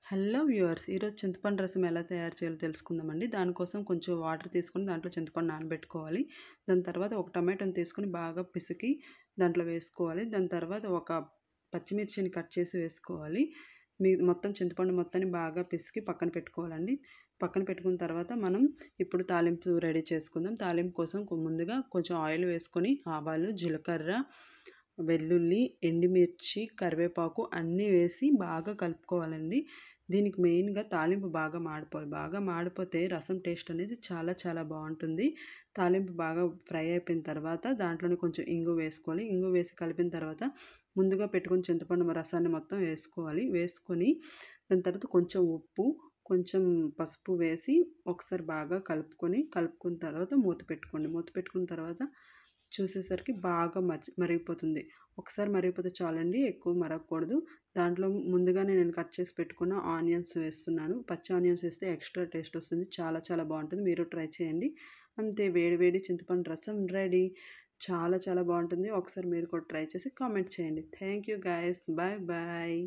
Hello viewers, ఈరోజు చింతపండు రసం ఎలా తయారు చేయాలో తెలుసుకుందామండి. దానికోసం కొంచెం వాటర్ తీసుకొని దాంట్లో చింతపండు నానబెట్టుకోవాలి. దాని తర్వాత ఒక టమాటోని తీసుకొని బాగా పిసికి దాంట్లో వేసుకోవాలి. దాని తర్వాత ఒక పచ్చిమిర్చిని కట్ చేసి వేసుకోవాలి. మొత్తం చింతపండు మొత్తాన్ని బాగా పిసికి పక్కన పెట్టుకోవాలండి. పక్కన పెట్టుకున్న తర్వాత మనం ఇప్పుడు తాలింపు రెడీ చేసుకుందాం. తాలింపు కోసం ముందుగా కొంచెం ఆయిల్ వేసుకొని ఆవాలు, జీలకర్ర, వెల్లుల్లి, ఎండుమిర్చి, కరివేపాకు అన్నీ వేసి బాగా కలుపుకోవాలండి. దీనికి మెయిన్‌గా తాలింపు బాగా మాడిపోవాలి. బాగా మాడిపోతే రసం టేస్ట్ అనేది చాలా చాలా బావుంటుంది. తాలింపు బాగా ఫ్రై అయిపోయిన తర్వాత దాంట్లోనే కొంచెం ఇంగువ వేసుకోవాలి. ఇంగువ వేసి కలిపిన తర్వాత ముందుగా పెట్టుకున్న చింతపండు రసాన్ని మొత్తం వేసుకోవాలి. వేసుకొని దాని తర్వాత కొంచెం ఉప్పు, కొంచెం పసుపు వేసి ఒకసారి బాగా కలుపుకున్న తర్వాత మూత పెట్టుకోండి. మూత పెట్టుకున్న తర్వాత చూసేసరికి బాగా మరిగిపోతుంది. ఒకసారి మరిగిపోతే చాలండి, ఎక్కువ మరగకూడదు. దాంట్లో ముందుగానే నేను కట్ చేసి పెట్టుకున్న ఆనియన్స్ వేస్తున్నాను. పచ్చి ఆనియన్స్ వేస్తే ఎక్స్ట్రా టేస్ట్ వస్తుంది. చాలా చాలా బాగుంటుంది. మీరు ట్రై చేయండి. అంతే, వేడి వేడి చింతపండు రసం రెడీ. చాలా చాలా బాగుంటుంది. ఒకసారి మీరు కూడా ట్రై చేసి కామెంట్ చేయండి. Thank you guys. Bye bye.